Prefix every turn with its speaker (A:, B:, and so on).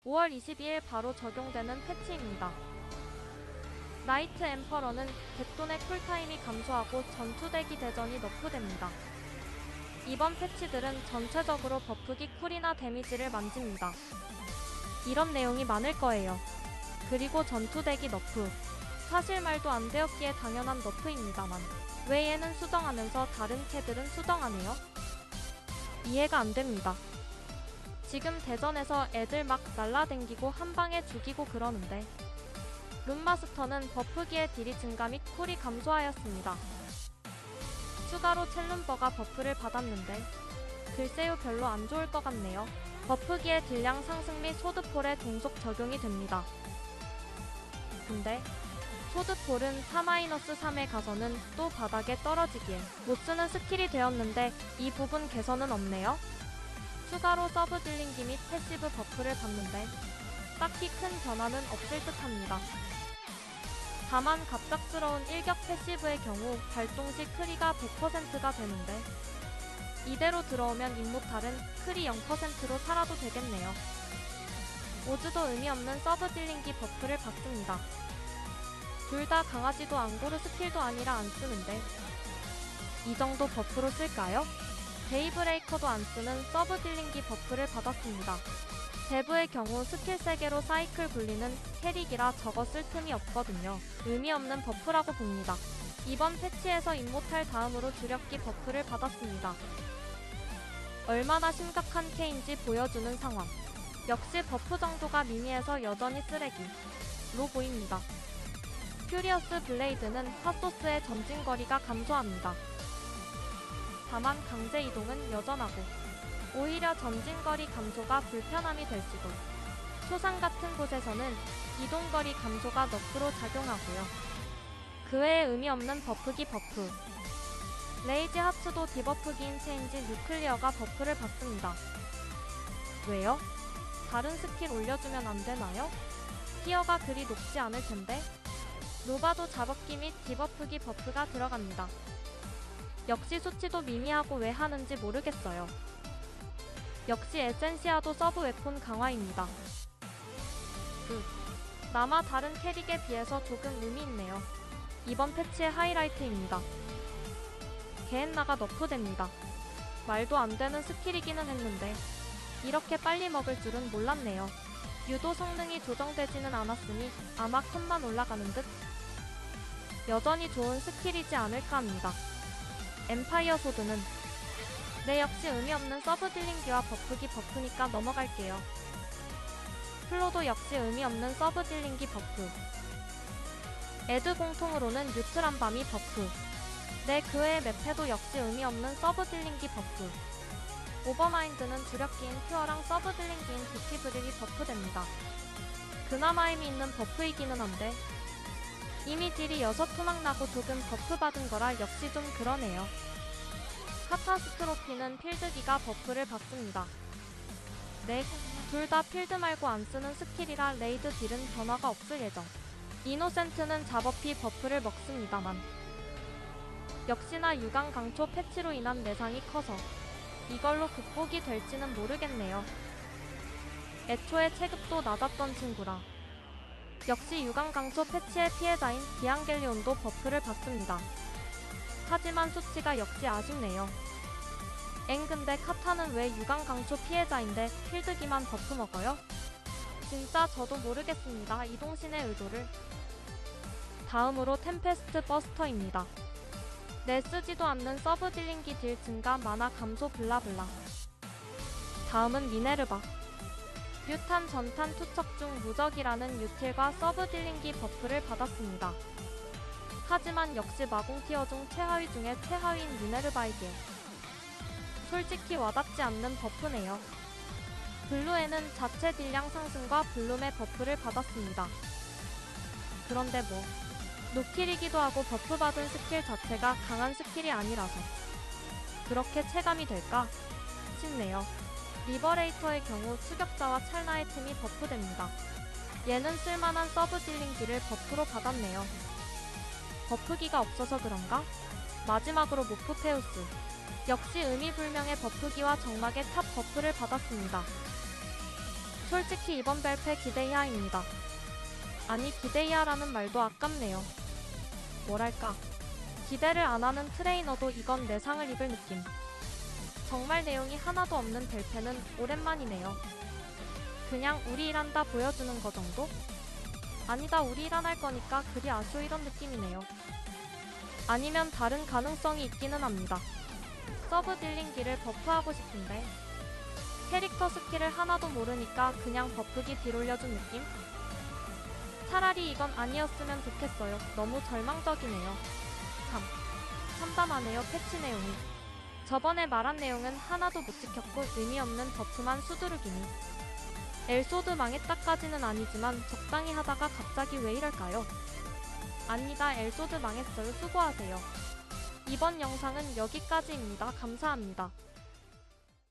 A: 5월 22일 바로 적용되는 패치입니다. 나이트 엠퍼러는 객돈의 쿨타임이 감소하고 전투대기 대전이 너프됩니다. 이번 패치들은 전체적으로 버프기 쿨이나 데미지를 만집니다. 이런 내용이 많을 거예요. 그리고 전투대기 너프. 사실 말도 안 되었기에 당연한 너프입니다만 왜 얘는 수정하면서 다른 캐들은 수정하네요? 이해가 안 됩니다. 지금 대전에서 애들 막 날라댕기고 한방에 죽이고 그러는데 룬마스터는 버프기의 딜이 증가 및 쿨이 감소하였습니다. 추가로 챌lum버가 버프를 받았는데 글쎄요 별로 안 좋을 것 같네요. 버프기의 딜량 상승 및 소드폴에 동속 적용이 됩니다. 근데 소드폴은 4-3에 가서는 또 바닥에 떨어지기에 못쓰는 스킬이 되었는데 이 부분 개선은 없네요. 추가로 서브 딜링기 및 패시브 버프를 받는데 딱히 큰 변화는 없을 듯합니다. 다만 갑작스러운 일격 패시브의 경우 발동 시 크리가 100%가 되는데 이대로 들어오면 임모탈은 크리 0%로 살아도 되겠네요. 오즈도 의미 없는 서브 딜링기 버프를 받습니다. 둘 다 강하지도 앙고르 스킬도 아니라 안 쓰는데 이 정도 버프로 쓸까요? 데이브레이커도 안 쓰는 서브 딜링기 버프를 받았습니다. 데브의 경우 스킬 3개로 사이클 굴리는 캐릭이라 저거 쓸 틈이 없거든요. 의미 없는 버프라고 봅니다. 이번 패치에서 임모탈 다음으로 주력기 버프를 받았습니다. 얼마나 심각한 K인지 보여주는 상황. 역시 버프 정도가 미니에서 여전히 쓰레기로 보입니다. 퓨리어스 블레이드는 핫소스의 전진거리가 감소합니다. 다만 강제 이동은 여전하고 오히려 전진거리 감소가 불편함이 될 수도. 초상 같은 곳에서는 이동거리 감소가 너프로 작용하고요. 그 외에 의미 없는 버프기 버프. 레이지 하츠도 디버프기인 체인지 뉴클리어가 버프를 받습니다. 왜요? 다른 스킬 올려주면 안 되나요? 티어가 그리 높지 않을 텐데. 노바도 잡업기 및 디버프기 버프가 들어갑니다. 역시 수치도 미미하고 왜 하는지 모르겠어요. 역시 에센시아도 서브 웨폰 강화입니다. 그나마 다른 캐릭에 비해서 조금 의미 있네요. 이번 패치의 하이라이트입니다. 게엔나가 너프됩니다. 말도 안 되는 스킬이기는 했는데 이렇게 빨리 먹을 줄은 몰랐네요. 유도 성능이 조정되지는 않았으니 아마 컷만 올라가는 듯? 여전히 좋은 스킬이지 않을까 합니다. 엠파이어 소드는 네 역시 의미 없는 서브 딜링기와 버프기 버프니까 넘어갈게요. 플로도 역시 의미 없는 서브 딜링기 버프. 애드 공통으로는 뉴트란 밤이 버프. 네 그 외의 맵해도 역시 의미 없는 서브 딜링기 버프. 오버마인드는 주력기인 퓨어랑 서브 딜링기인 뷰티브릴이 버프됩니다. 그나마 의미 있는 버프이기는 한데 이미 딜이 6토막 나고 조금 버프 받은 거라 역시 좀 그러네요. 카타스트로피는 필드기가 버프를 받습니다. 네, 둘 다 필드 말고 안 쓰는 스킬이라 레이드 딜은 변화가 없을 예정. 이노센트는 잡업피 버프를 먹습니다만 역시나 유광 강초 패치로 인한 내상이 커서 이걸로 극복이 될지는 모르겠네요. 애초에 체급도 낮았던 친구라. 역시 유광 강초 패치의 피해자인 디앙겔리온도 버프를 받습니다. 하지만 수치가 역시 아쉽네요. 근데 카타는 왜 유광 강초 피해자인데 필드기만 버프 먹어요? 진짜 저도 모르겠습니다. 이동신의 의도를. 다음으로 템페스트 버스터입니다. 내 쓰지도 않는 서브 딜링기 딜 증가 마나 감소 블라블라. 다음은 미네르바. 뮤탄 전탄 투척 중 무적이라는 유틸과 서브 딜링기 버프를 받았습니다. 하지만 역시 마공 티어 중 최하위 중에 최하위인 미네르바에게 솔직히 와닿지 않는 버프네요. 블루에는 자체 딜량 상승과 블룸의 버프를 받았습니다. 그런데 뭐 노킬이기도 하고 버프 받은 스킬 자체가 강한 스킬이 아니라서 그렇게 체감이 될까 싶네요. 리버레이터의 경우 추격자와 찰나의 틈이 버프됩니다. 얘는 쓸만한 서브 딜링기를 버프로 받았네요. 버프기가 없어서 그런가? 마지막으로 모프테우스. 역시 의미불명의 버프기와 정막의 탑 버프를 받았습니다. 솔직히 이번 발표 기대 이하입니다. 아니 기대 이하라는 말도 아깝네요. 뭐랄까. 기대를 안 하는 트레이너도 이건 내상을 입을 느낌. 정말 내용이 하나도 없는 벨페는 오랜만이네요. 그냥 우리 일한다 보여주는 거 정도? 아니다 우리 일 안 할 거니까 그리 아쉬워 이런 느낌이네요. 아니면 다른 가능성이 있기는 합니다. 서브 딜링기를 버프하고 싶은데 캐릭터 스킬을 하나도 모르니까 그냥 버프기 딜 올려준 느낌? 차라리 이건 아니었으면 좋겠어요. 너무 절망적이네요. 참 참담하네요. 패치 내용이. 저번에 말한 내용은 하나도 못 지켰고 의미 없는 버프만 수두룩이니. 엘소드 망했다까지는 아니지만 적당히 하다가 갑자기 왜 이럴까요? 아니다 엘소드 망했어요. 수고하세요. 이번 영상은 여기까지입니다. 감사합니다.